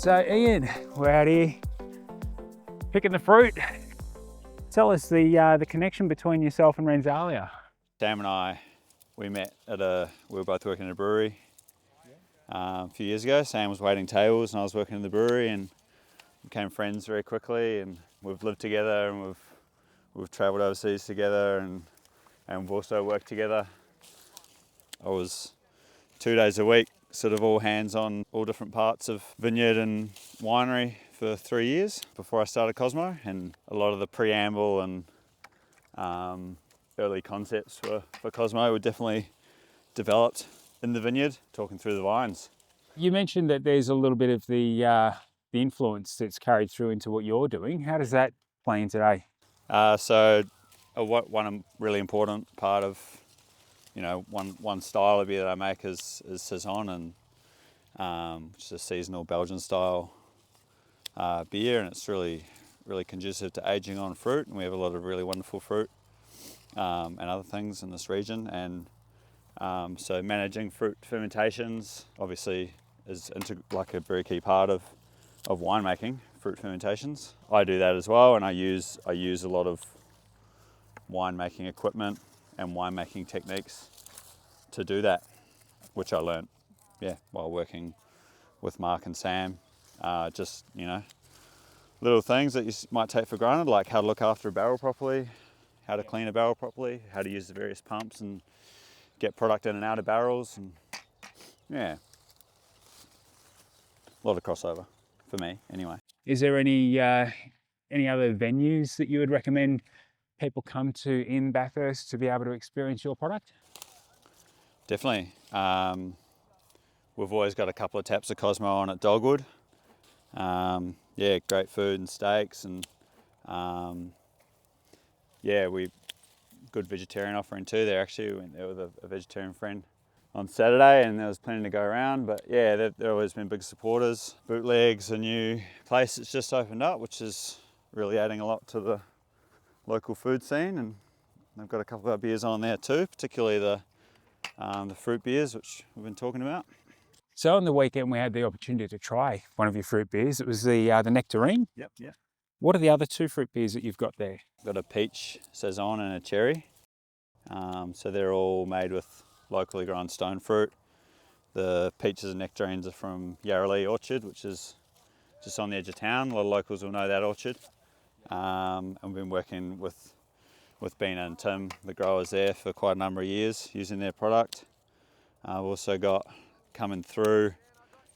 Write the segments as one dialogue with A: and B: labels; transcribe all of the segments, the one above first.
A: So Ian, we're out here picking the fruit. Tell us the connection between yourself and Renzalia.
B: Sam and I, we met we were both working at a brewery a few years ago. Sam was waiting tables and I was working in the brewery, and became friends very quickly, and we've lived together and we've travelled overseas together, and we've also worked together. I was 2 days a week, sort of all hands on all different parts of vineyard and winery for 3 years before I started Cosmo, and a lot of the preamble and early concepts for Cosmo were definitely developed in the vineyard, talking through the vines.
A: You mentioned that there's a little bit of the influence that's carried through into what you're doing. How does that play in today?
B: So one really important part of, one style of beer that I make is Saison, and which is a seasonal Belgian-style beer, and it's really conducive to aging on fruit, and we have a lot of really wonderful fruit and other things in this region, and so managing fruit fermentations obviously is like a very key part of winemaking, fruit fermentations. I do that as well, and I use a lot of winemaking equipment and winemaking techniques to do that, which I learned while working with Mark and Sam. Just little things that you might take for granted, like how to look after a barrel properly, how to clean a barrel properly, how to use the various pumps and get product in and out of barrels, and a lot of crossover for me anyway.
A: Is there any other venues that you would recommend people come to in Bathurst to be able to experience your product?
B: Definitely. We've always got a couple of taps of Cosmo on at Dogwood. Great food and steaks, and we good vegetarian offering too there. Actually, we went there with a vegetarian friend on Saturday, and there was plenty to go around. But they've always been big supporters. Bootleg's a new place that's just opened up, which is really adding a lot to the local food scene, and they've got a couple of beers on there too, particularly the fruit beers, which we've been talking about.
A: So on the weekend we had the opportunity to try one of your fruit beers. It was the nectarine.
B: Yep.
A: What are the other two fruit beers that you've got there?
B: Got a peach saison and a cherry. So they're all made with locally grown stone fruit. The peaches and nectarines are from Yarralee Orchard, which is just on the edge of town. A lot of locals will know that orchard. And we've been working with Bina and Tim, the growers there, for quite a number of years using their product. We've also got coming through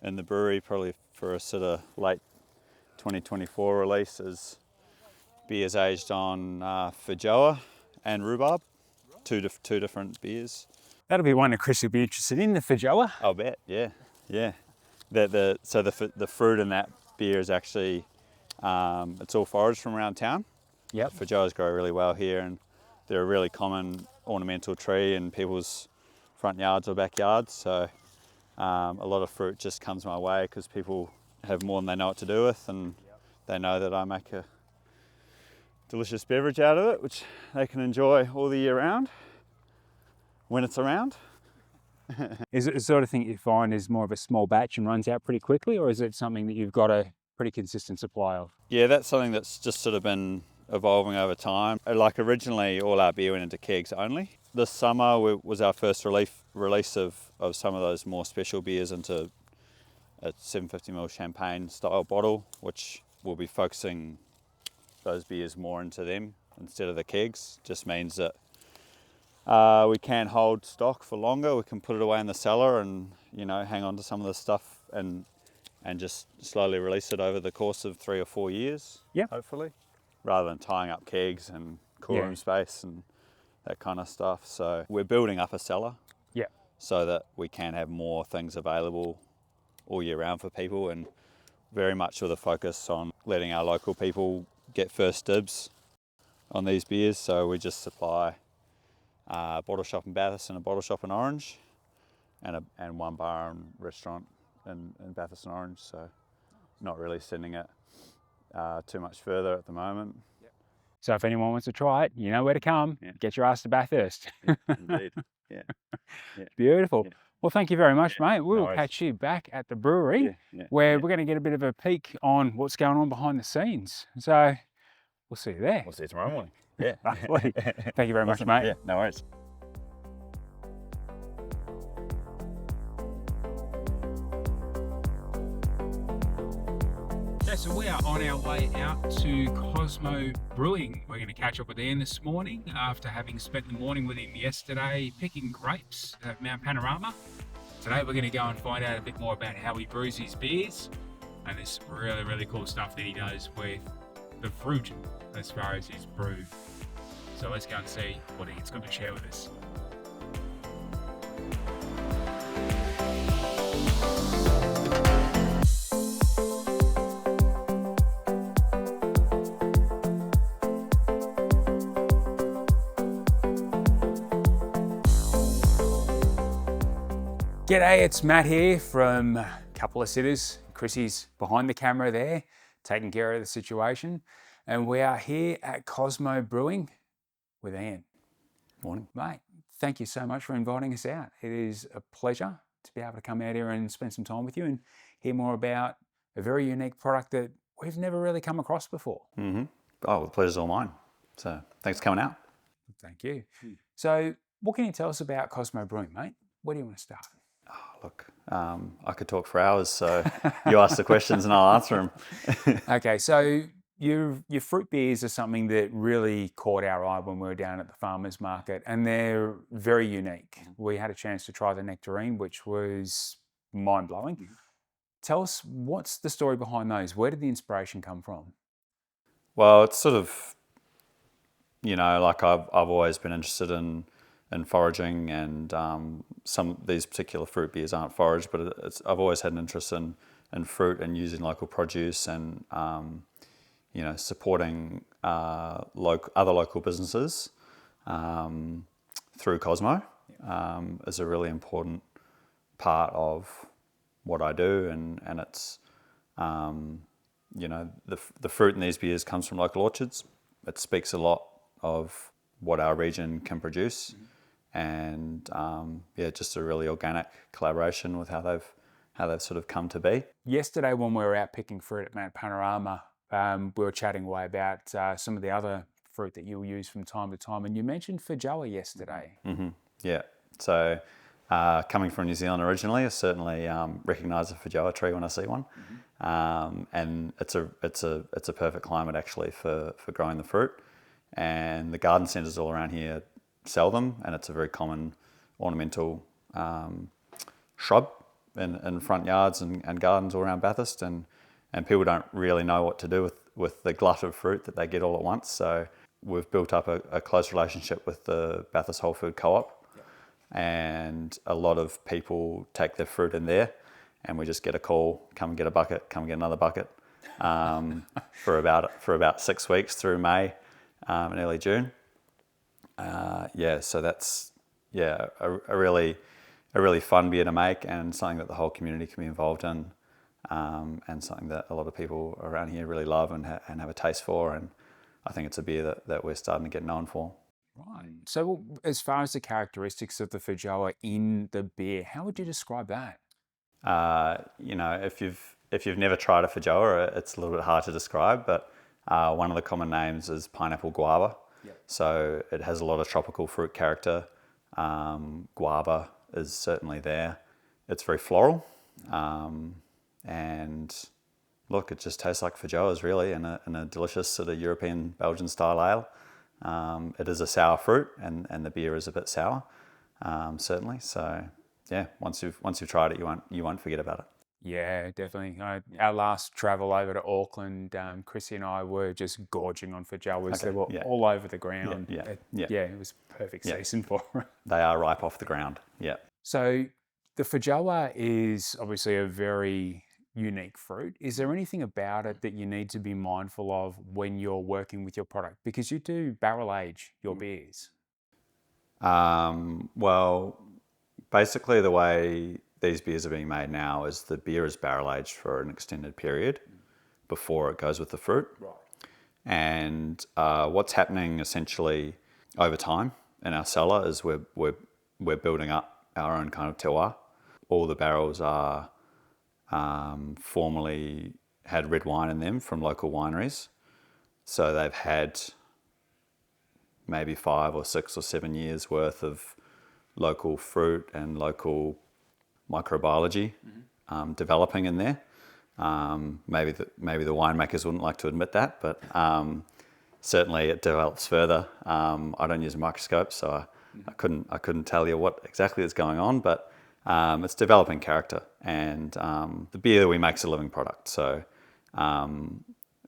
B: in the brewery probably for a sort of late 2024 release is beers aged on feijoa and rhubarb, two different beers.
A: That'll be one that Chris will be interested in, the feijoa.
B: I'll bet, yeah. So the fruit in that beer is actually it's all foraged from around town.
A: Yep.
B: Feijoas grow really well here, and they're a really common ornamental tree in people's front yards or backyards. So a lot of fruit just comes my way because people have more than they know what to do with, and they know that I make a delicious beverage out of it, which they can enjoy all the year round when it's around.
A: Is it the sort of thing you find is more of a small batch and runs out pretty quickly, or is it something that you've got a pretty consistent supply of?
B: Yeah, that's something that's just sort of been evolving over time. Like originally all our beer went into kegs only. This summer was our first release of some of those more special beers into a 750ml champagne style bottle, which we'll be focusing those beers more into them instead of the kegs. Just means that we can hold stock for longer. We can put it away in the cellar and hang on to some of the stuff and just slowly release it over the course of 3 or 4 years.
A: Yeah,
B: hopefully, rather than tying up kegs and cool room space and that kind of stuff. So we're building up a cellar, so that we can have more things available all year round for people, and very much with a focus on letting our local people get first dibs on these beers. So we just supply a bottle shop in Bathurst and a bottle shop in Orange, and one bar and restaurant in Bathurst and Orange. So not really sending it too much further at the moment.
A: So if anyone wants to try it, you know where to come. Get your ass to Bathurst.
B: Indeed. Yeah.
A: Beautiful.
B: Yeah.
A: Well, thank you very much, mate. We
B: no
A: will
B: worries.
A: catch you back at the brewery where we're going to get a bit of a peek on what's going on behind the scenes. So we'll see you there.
B: We'll see you tomorrow morning. Yeah.
A: Lovely. Thank you very much,
B: Awesome.
A: mate.
B: Yeah, no worries.
A: Okay, so we are on our way out to Cosmo Brewing. We're going to catch up with Ian this morning after having spent the morning with him yesterday picking grapes at Mount Panorama. Today we're going to go and find out a bit more about how he brews his beers and this really, really cool stuff that he does with the fruit as far as his brew. So let's go and see what he's got to share with us. G'day, it's Matt here from a couple of sitters. Chrissy's behind the camera there, taking care of the situation. And we are here at Cosmo Brewing with Ian.
B: Morning.
A: Mate, thank you so much for inviting us out. It is a pleasure to be able to come out here and spend some time with you and hear more about a very unique product that we've never really come across before.
B: Mm-hmm. Oh, the pleasure's all mine. So thanks for coming out.
A: Thank you. So what can you tell us about Cosmo Brewing, mate? Where do you want to start?
B: Oh, look, I could talk for hours, so you ask the questions and I'll answer them.
A: Okay, so your fruit beers are something that really caught our eye when we were down at the farmers market, and they're very unique. We had a chance to try the nectarine, which was mind-blowing. Tell us, what's the story behind those? Where did the inspiration come from?
B: Well, it's sort of, like I've always been interested in foraging, and some of these particular fruit beers aren't foraged, but I've always had an interest in fruit and using local produce and supporting other local businesses through Cosmo is a really important part of what I do, and it's the fruit in these beers comes from local orchards. It speaks a lot of what our region can produce. And just a really organic collaboration with how they've sort of come to be.
A: Yesterday, when we were out picking fruit at Mount Panorama, we were chatting away about some of the other fruit that you'll use from time to time, and you mentioned feijoa yesterday.
B: Mm-hmm. Yeah. So coming from New Zealand originally, I certainly recognise a feijoa tree when I see one, and it's a perfect climate actually for growing the fruit, and the garden centres all around here sell them, and it's a very common ornamental shrub in front yards and gardens all around Bathurst, and people don't really know what to do with the glut of fruit that they get all at once. So we've built up a close relationship with the Bathurst Whole Food Co-op, and a lot of people take their fruit in there, and we just get a call, come and get a bucket, come and get another bucket, for about 6 weeks through May and early June. So that's a really fun beer to make, and something that the whole community can be involved in, and something that a lot of people around here really love and have a taste for, and I think it's a beer that we're starting to get known for.
A: Right. So as far as the characteristics of the feijoa in the beer, how would you describe that?
B: If you've never tried a feijoa, it's a little bit hard to describe, but one of the common names is pineapple guava. So it has a lot of tropical fruit character. Guava is certainly there. It's very floral, and look, it just tastes like feijoas really, in a delicious sort of European Belgian-style ale. It is a sour fruit, and the beer is a bit sour, certainly. So yeah, once you've tried it, you won't forget about it.
A: Yeah, definitely. Our last travel over to Auckland, Chrissy and I were just gorging on feijoas. They were all over the ground. It was perfect season for them.
B: They are ripe off the ground. Yeah.
A: So the feijoa is obviously a very unique fruit. Is there anything about it that you need to be mindful of when you're working with your product? Because you do barrel age your beers.
B: Well, basically the way these beers are being made now is the beer is barrel aged for an extended period before it goes with the fruit.
A: Right.
B: And what's happening essentially over time in our cellar is we're building up our own kind of terroir. all the barrels are formerly had red wine in them from local wineries. So they've had maybe 5 or 6 or 7 years worth of local fruit and local microbiology developing in there. Maybe the winemakers wouldn't like to admit that, but certainly it develops further. I don't use a microscope, so I couldn't tell you what exactly is going on, but it's developing character. And the beer that we make is a living product. So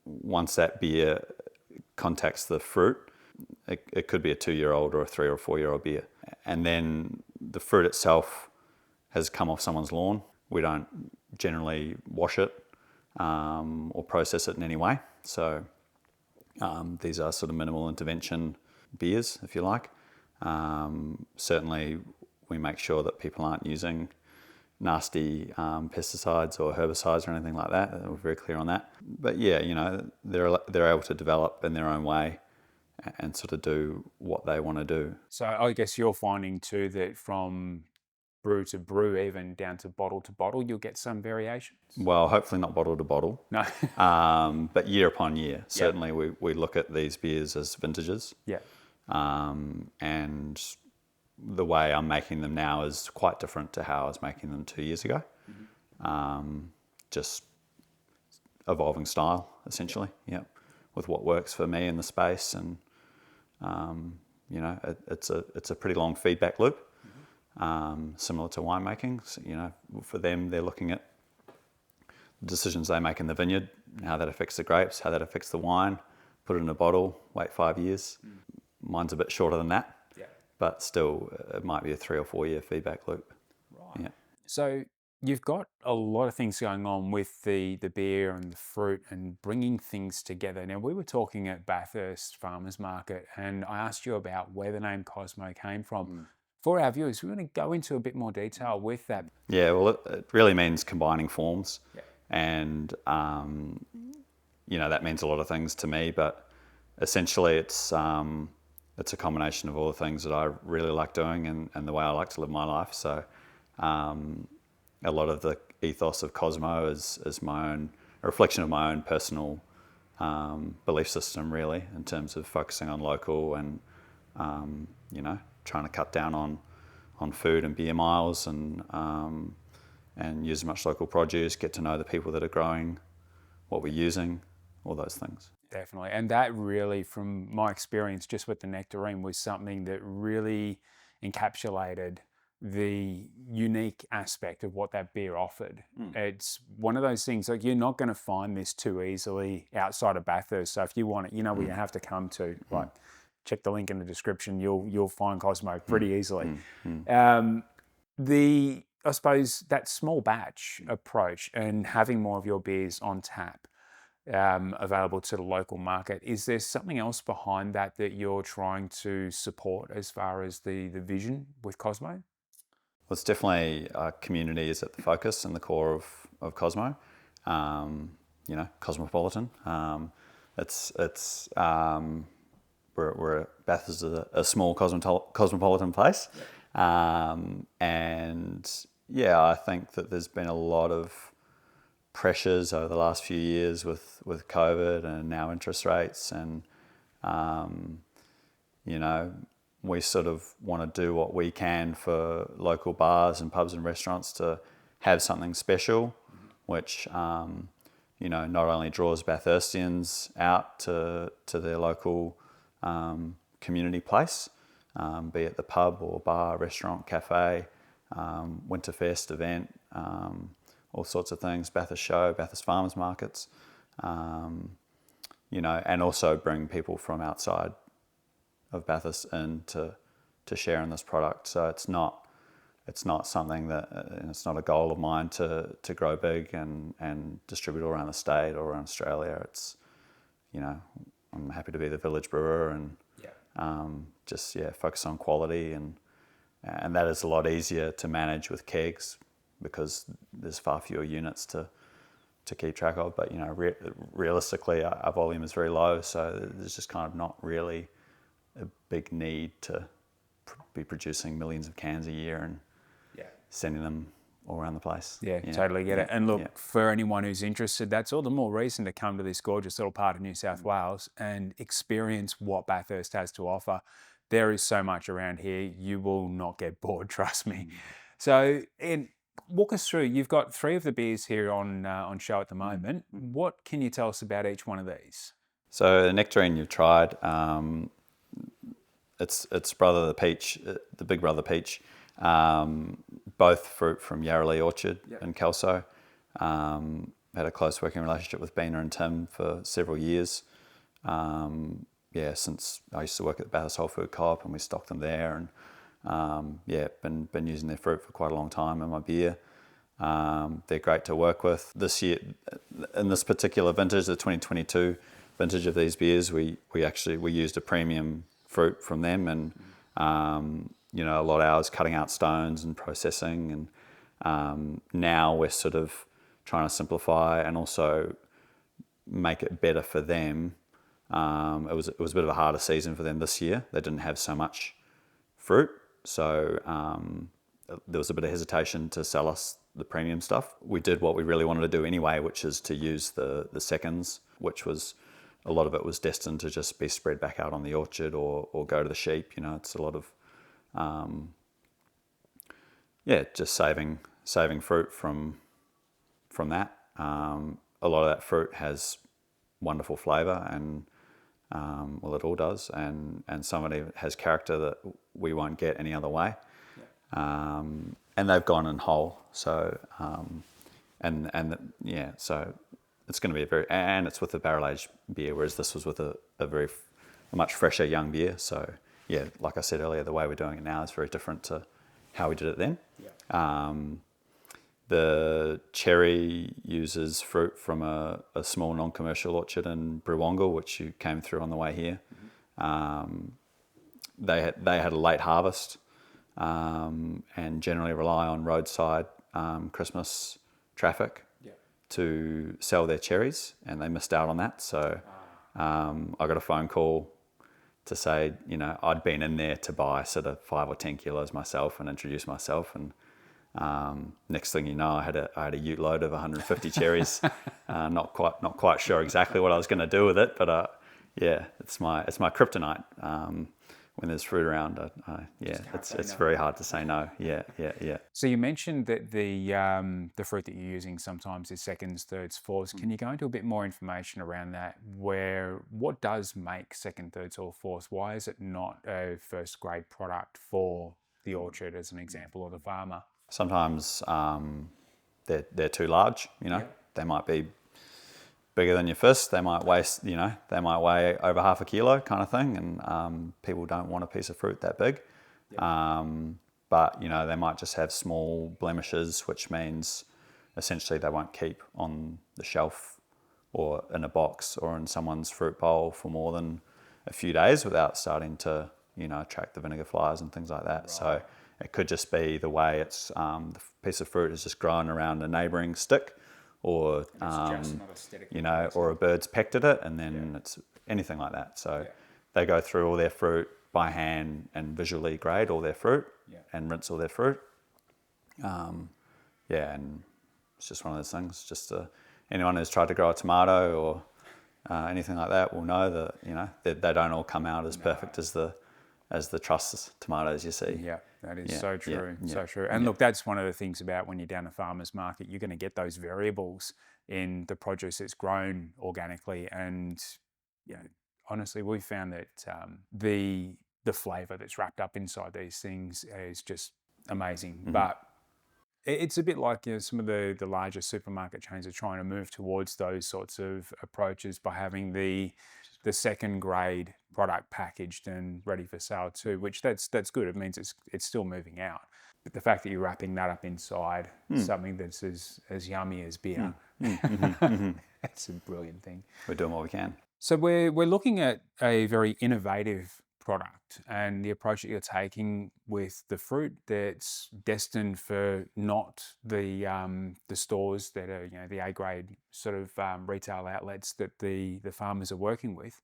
B: once that beer contacts the fruit, it could be a 2-year-old or a 3 or 4-year-old beer. And then the fruit itself has come off someone's lawn. We don't generally wash it or process it in any way. So these are sort of minimal intervention beers, if you like. Certainly we make sure that people aren't using nasty pesticides or herbicides or anything like that. We're very clear on that. But yeah, they're able to develop in their own way and sort of do what they want to do.
A: So I guess you're finding too that from brew to brew, even down to bottle, you'll get some variations?
B: Well, hopefully not bottle to bottle.
A: No.
B: But year upon year, certainly we look at these beers as vintages.
A: Yeah.
B: And the way I'm making them now is quite different to how I was making them 2 years ago. Just evolving style, essentially, with what works for me in the space. And, it's a pretty long feedback loop, similar to winemaking. So, for them, they're looking at the decisions they make in the vineyard, how that affects the grapes, how that affects the wine, put it in a bottle, wait 5 years. Mine's a bit shorter than that. But still, it might be a 3 or 4 year feedback loop.
A: Right. Yeah. So you've got a lot of things going on with the beer and the fruit and bringing things together. Now, we were talking at Bathurst Farmers Market, and I asked you about where the name Cosmo came from. For our viewers, we want to go into a bit more detail with that.
B: Yeah, well, it really means combining forms. And, that means a lot of things to me, but essentially it's a combination of all the things that I really like doing and the way I like to live my life. So a lot of the ethos of Cosmo is a reflection of my own personal belief system, really, in terms of focusing on local and, trying to cut down on food and beer miles and use as much local produce, get to know the people that are growing what we're using, all those things.
A: Definitely. And that really, from my experience just with the nectarine, was something that really encapsulated the unique aspect of what that beer offered. It's one of those things, like, you're not going to find this too easily outside of Bathurst. So if you want it, where you have to come to, like, check the link in the description, you'll find Cosmo pretty easily. I suppose that small batch approach and having more of your beers on tap, available to the local market. Is there something else behind that you're trying to support as far as the vision with Cosmo?
B: Well, it's definitely community is at the focus and the core of Cosmo. Cosmopolitan. We're Bathurst is a small cosmopolitan place, and I think that there's been a lot of pressures over the last few years with COVID and now interest rates, and we sort of want to do what we can for local bars and pubs and restaurants to have something special, which not only draws Bathurstians out to their local community place, be it the pub or bar, restaurant, cafe, Winterfest event, all sorts of things, Bathurst Show, Bathurst Farmers Markets, and also bring people from outside of Bathurst in to share in this product. So it's not something that, it's not a goal of mine to grow big and distribute all around the state or around Australia. It's, I'm happy to be the village brewer and focus on quality, and that is a lot easier to manage with kegs because there's far fewer units to keep track of. But realistically, our volume is very low, so there's just kind of not really a big need to be producing millions of cans a year and sending them all around the place.
C: Yeah, totally get it. And look, for anyone who's interested, that's all the more reason to come to this gorgeous little part of New South Wales and experience what Bathurst has to offer. There is so much around here. You will not get bored, trust me. So, walk us through. You've got 3 of the beers here on show at the moment. What can you tell us about each one of these?
B: So the nectarine you've tried, it's brother the peach, the big brother peach. Both fruit from Yarralee Orchard in Kelso. Had a close working relationship with Beena and Tim for several years. Since I used to work at the Bathurst Whole Food Co-op and we stocked them there, and been using their fruit for quite a long time in my beer. They're great to work with. This year, in this particular vintage, the 2022 vintage of these beers, we used a premium fruit from them, and a lot of hours cutting out stones and processing, and now we're sort of trying to simplify and also make it better for them. It was a bit of a harder season for them this year. They didn't have so much fruit, so there was a bit of hesitation to sell us the premium stuff. We did what we really wanted to do anyway, which is to use the seconds, which was a lot of it was destined to just be spread back out on the orchard or go to the sheep. It's a lot of just saving fruit from that. A lot of that fruit has wonderful flavour, and it all does, and some of it has character that we won't get any other way. And they've gone in whole, so so it's going to be and it's with a barrel aged beer, whereas this was with a much fresher young beer. So like I said earlier, the way we're doing it now is very different to how we did it then. The cherry uses fruit from a small non-commercial orchard in Brewongle, which you came through on the way here. They had a late harvest, and generally rely on roadside Christmas traffic to sell their cherries, and they missed out on that. So I got a phone call to say, I'd been in there to buy sort of 5 or 10 kilos myself and introduce myself, and next thing you know, I had a ute load of 150 cherries. Not quite sure exactly what I was going to do with it, but it's my kryptonite. When there's fruit around, it's very hard to say no. Yeah.
C: So you mentioned that the fruit that you're using sometimes is seconds, thirds, fourths. Can you go into a bit more information around that? What does make second, thirds, or fourths? Why is it not a first grade product for the orchard, as an example, or the farmer?
B: Sometimes they're too large. They might be bigger than your fist. They might weigh over half a kilo, kind of thing, and people don't want a piece of fruit that big. But they might just have small blemishes, which means essentially they won't keep on the shelf or in a box or in someone's fruit bowl for more than a few days without starting to attract the vinegar flies and things like that. Right. So it could just be the way it's the piece of fruit is just growing around a neighbouring stick, or or a bird's pecked at it, and then it's anything like that. So they go through all their fruit by hand and visually grade all their fruit and rinse all their fruit. And it's just one of those things. Just anyone who's tried to grow a tomato or anything like that will know that they don't all come out as perfect as the truss tomatoes you see.
C: Yeah, that is so true, so true. And look, that's one of the things about when you're down a farmer's market, you're going to get those variables in the produce that's grown organically. And honestly, we've found that the flavour that's wrapped up inside these things is just amazing. Mm-hmm. But it's a bit like some of the larger supermarket chains are trying to move towards those sorts of approaches by having the second grade product packaged and ready for sale too, which that's good. It means it's still moving out. But the fact that you're wrapping that up inside something that's as yummy as beer, that's a brilliant thing.
B: We're doing what we can.
C: So we're looking at a very innovative product, and the approach that you're taking with the fruit that's destined for not the stores that are the A grade sort of retail outlets that the farmers are working with.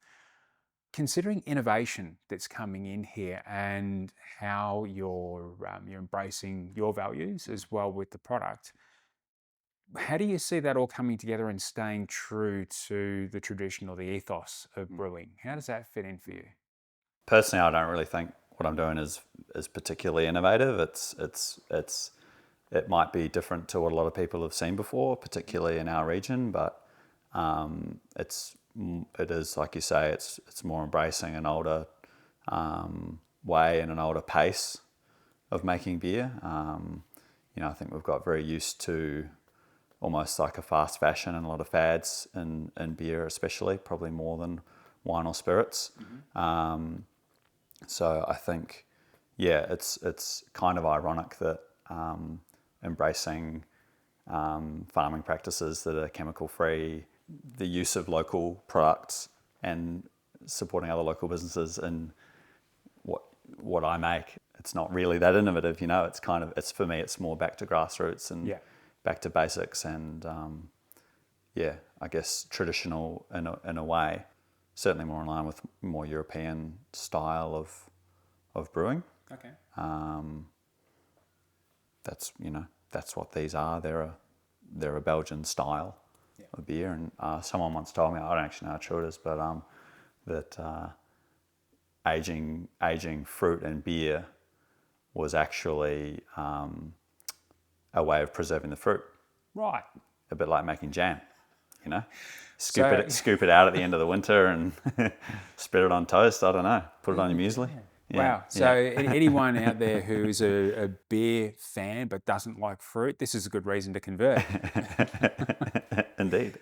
C: considering innovation that's coming in here and how you're embracing your values as well with the product, how do you see that all coming together and staying true to the tradition or the ethos of brewing? How does that fit in for you?
B: Personally, I don't really think what I'm doing is particularly innovative. It might be different to what a lot of people have seen before, particularly in our region, but it is, like you say, it's more embracing an older way and an older pace of making beer. I think we've got very used to almost like a fast fashion and a lot of fads in beer, especially, probably more than wine or spirits. So I think, it's kind of ironic that embracing farming practices that are chemical free, the use of local products, and supporting other local businesses in what I make. It's not really that innovative, it's for me, it's more back to grassroots and back to basics and I guess traditional in a way, certainly more in line with more European style of brewing.
C: Okay.
B: That's what these are. They're a Belgian style of beer, and someone once told me, I don't actually know how true it is, but that aging fruit and beer was actually a way of preserving the fruit.
C: Right.
B: A bit like making jam, Scoop it out at the end of the winter and spread it on toast. I don't know. Put it on your muesli.
C: Yeah. Wow. So anyone out there who's a beer fan but doesn't like fruit, this is a good reason to convert.
B: Indeed.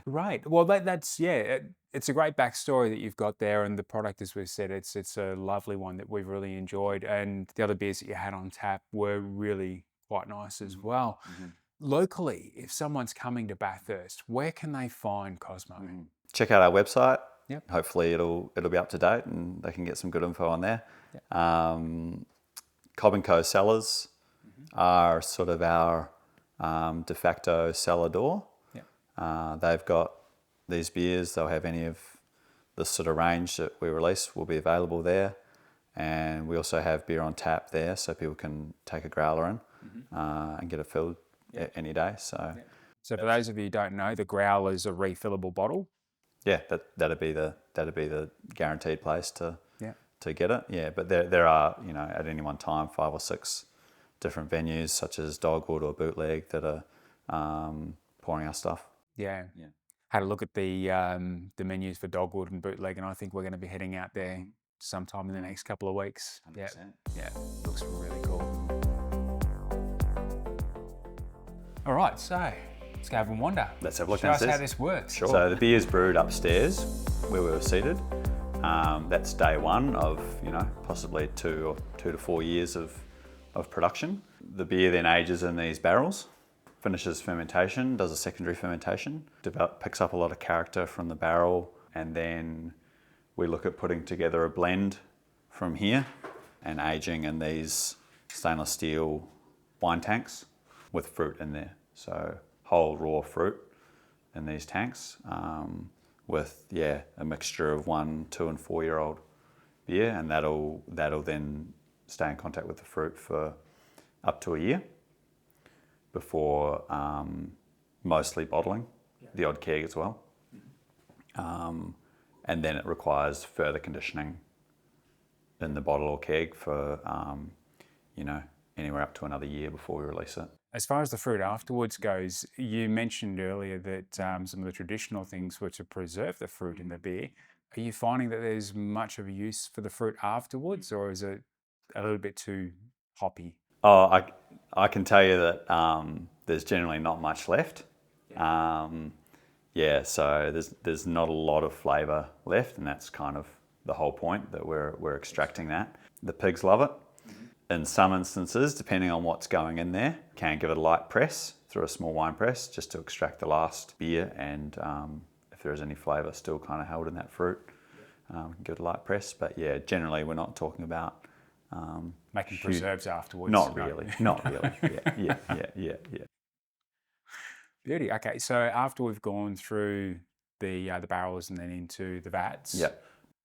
C: Right. Well, that's it's a great backstory that you've got there, and the product, as we've said, it's a lovely one that we've really enjoyed, and the other beers that you had on tap were really quite nice as well. Mm-hmm. Locally, if someone's coming to Bathurst, where can they find Cosmo? Mm-hmm.
B: Check out our website.
C: Yep.
B: Hopefully it'll be up to date and they can get some good info on there.
C: Yep.
B: Cobb & Co cellars are sort of our de facto cellar door. Yep. They've got these beers. They'll have any of the sort of range that we release will be available there. And we also have beer on tap there, so people can take a growler in and get it filled any day. So
C: for those of you who don't know, the growler is a refillable bottle.
B: Yeah, that'd be the guaranteed place to get it. Yeah, but there are, at any one time 5 or 6 different venues such as Dogwood or Bootleg that are pouring our stuff.
C: Yeah. Had a look at the menus for Dogwood and Bootleg, and I think we're going to be heading out there sometime in the next couple of weeks.
B: 100%.
C: Yeah, looks really cool. All right, so let's go have a wander.
B: Let's have a look
C: downstairs.
B: Show us
C: how this works.
B: Sure. So the beer's brewed upstairs where we were seated. That's day one of possibly 2 to 4 years of production. The beer then ages in these barrels, finishes fermentation, does a secondary fermentation, picks up a lot of character from the barrel, and then we look at putting together a blend from here and aging in these stainless steel wine tanks with fruit in there. So whole raw fruit in these tanks with a mixture of 1, 2 and 4 year old beer, and that'll then stay in contact with the fruit for up to a year before mostly bottling, the odd keg as well. And then it requires further conditioning in the bottle or keg for anywhere up to another year before we release it.
C: As far as the fruit afterwards goes, you mentioned earlier that some of the traditional things were to preserve the fruit in the beer. Are you finding that there's much of a use for the fruit afterwards, or is it a little bit too hoppy?
B: Oh, I can tell you that there's generally not much left. So there's not a lot of flavour left, and that's kind of the whole point, that we're extracting that. The pigs love it. In some instances, depending on what's going in there, can give it a light press through a small wine press just to extract the last beer, and if there is any flavour still kind of held in that fruit, give it a light press. But generally we're not talking about
C: making preserves afterwards.
B: Not really. Yeah.
C: Beauty. Okay, so after we've gone through the barrels and then into the vats,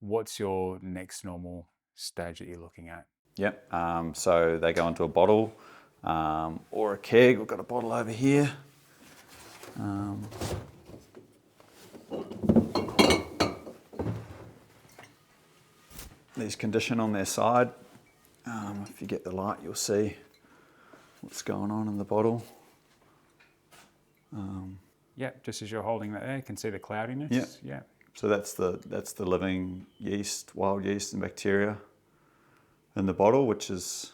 C: What's your next normal stage that you're looking at?
B: Yep. So they go into a bottle or a keg. We've got a bottle over here. These condition on their side. If you get the light, you'll see what's going on in the bottle.
C: Yeah, just as you're holding that there, you can see the cloudiness.
B: Yeah.
C: Yeah.
B: So that's the living yeast, wild yeast and bacteria in the bottle, which is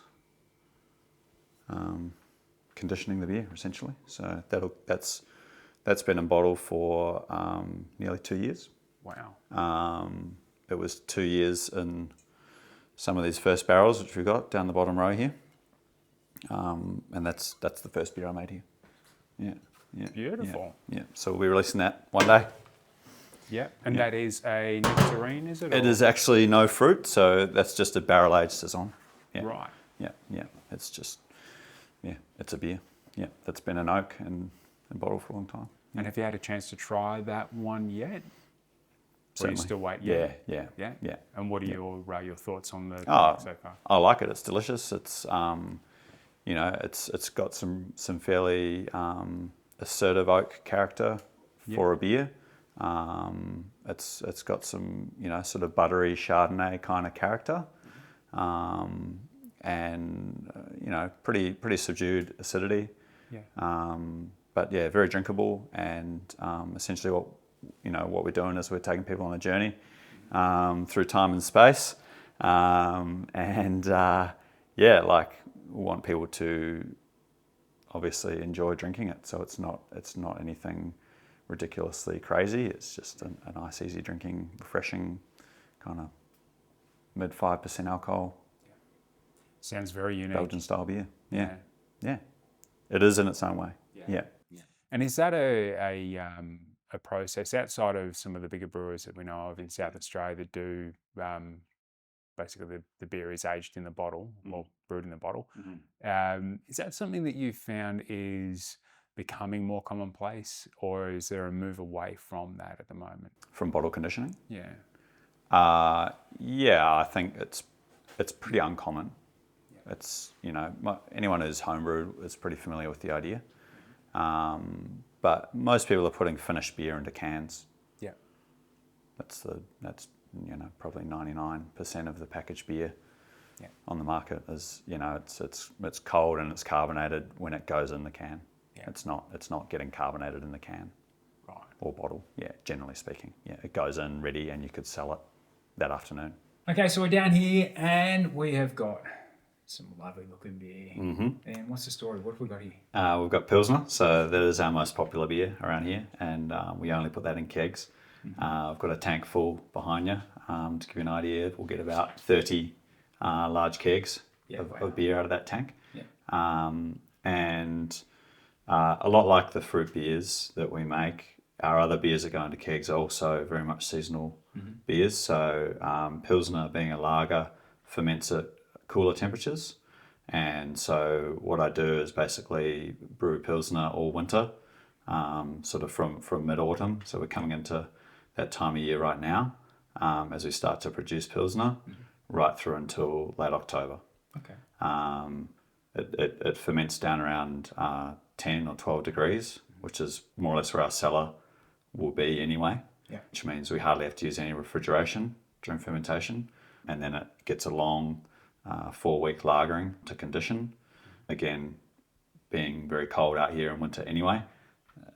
B: conditioning the beer essentially. So that's been in bottle for nearly 2 years.
C: Wow.
B: It was 2 years in some of these first barrels, which we've got down the bottom row here. And that's the first beer I made here. Yeah.
C: Beautiful.
B: Yeah. So we'll be releasing that one day.
C: Yeah. And that is a nectarine, is it?
B: It is actually no fruit, so that's just a barrel-aged saison. Yeah.
C: Right.
B: Yeah. It's just, it's a beer. Yeah, that's been in oak and in bottle for a long time.
C: And have you had a chance to try that one yet? Or are you
B: Certainly.
C: still waiting?
B: Yeah.
C: And what are your thoughts on the
B: Oh,
C: so far?
B: I like it. It's delicious. It's it's got some fairly assertive oak character for a beer. It's got some sort of buttery Chardonnay kind of character, and pretty subdued acidity.
C: Yeah.
B: But yeah, very drinkable. And essentially what we're doing is we're taking people on a journey through time and space, we want people to obviously enjoy drinking it. So it's not anything ridiculously crazy. It's just a nice, easy drinking, refreshing kind of mid 5% alcohol.
C: Sounds very unique.
B: Belgian-style beer. Yeah. It is in its own way. Yeah.
C: And is that a process outside of some of the bigger brewers that we know of in South Australia that do basically the beer is aged in the bottle or brewed in the bottle? Is that something that you've found is becoming more commonplace, or is there a move away from that at the moment?
B: From bottle conditioning?
C: Yeah.
B: I think it's pretty uncommon.
C: Yeah.
B: It's anyone who's homebrewed is pretty familiar with the idea. But most people are putting finished beer into cans.
C: Yeah.
B: That's probably 99% of the packaged beer on the market is it's cold and it's carbonated when it goes in the can. Yeah. It's not getting carbonated in the can.
C: Right.
B: Or bottle. Yeah, generally speaking. Yeah, it goes in ready and you could sell it that afternoon.
A: Okay, so we're down here and we have got some lovely looking beer. And what's the story? What have we got here?
B: We've got Pilsner, so that is our most popular beer around here, and we only put that in kegs. I've got a tank full behind you. To give you an idea, we'll get about 30 large kegs of beer out of that tank. Yeah. And a lot like the fruit beers that we make, our other beers that go into kegs are also very much seasonal beers. So Pilsner, being a lager, ferments at cooler temperatures. And so what I do is basically brew Pilsner all winter, sort of from mid-autumn. So we're coming into that time of year right now, as we start to produce Pilsner, right through until late October.
A: Okay.
B: It ferments down around 10 or 12 degrees, which is more or less where our cellar will be anyway, which means we hardly have to use any refrigeration during fermentation. And then it gets a long 4-week lagering to condition. Again, being very cold out here in winter anyway,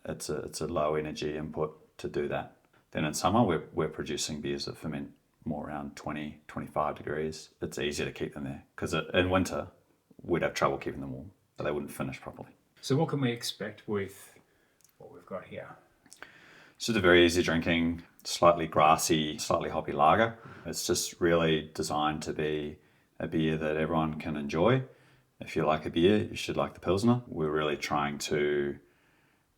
B: it's a low energy input to do that. Then in summer, we're producing beers that ferment more around 20, 25 degrees. It's easier to keep them there because in winter, we'd have trouble keeping them warm, so they wouldn't finish properly.
A: So what can we expect with what we've got here?
B: It's just a very easy drinking, slightly grassy, slightly hoppy lager. It's just really designed to be a beer that everyone can enjoy. If you like a beer, you should like the Pilsner. We're really trying to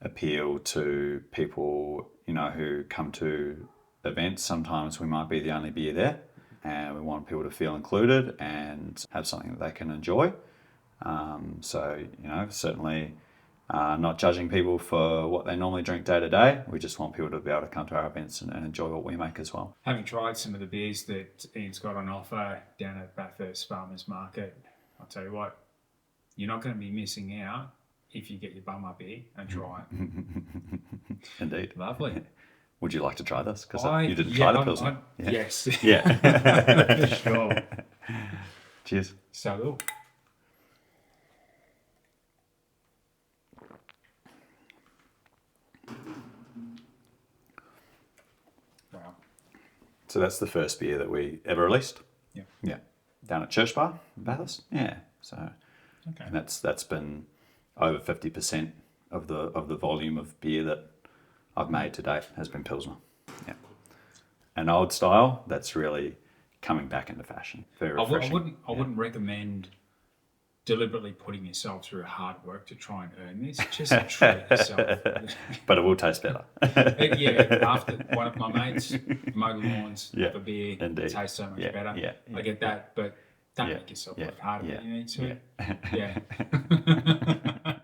B: appeal to people, who come to events. Sometimes we might be the only beer there, and we want people to feel included and have something that they can enjoy. Certainly not judging people for what they normally drink day to day. We just want people to be able to come to our events and enjoy what we make as well.
A: Having tried some of the beers that Ian's got on offer down at Bathurst Farmers Market, I'll tell you what, you're not going to be missing out if you get your bum up here and try it.
B: Indeed.
A: Lovely.
B: Would you like to try this? Because you didn't try the Pilsner.
A: Yes.
B: Yeah.
A: For sure.
B: Cheers.
A: Salud. Wow.
B: So that's the first beer that we ever released.
A: Yeah.
B: Yeah. Down at Church Bar in Bathurst. Yeah. So,
A: Okay.
B: and that's been over 50% of the volume of beer that I've made to date has been Pilsner. Yeah. An old style that's really coming back into fashion. Very refreshing.
A: I wouldn't recommend deliberately putting yourself through hard work to try and earn this. Just treat yourself.
B: But it will taste better.
A: Yeah, after one of my mates mowed lawns, have a beer,
B: indeed.
A: it tastes so much better.
B: Yeah,
A: I get that, but don't make yourself work harder than you need to.
B: Yeah.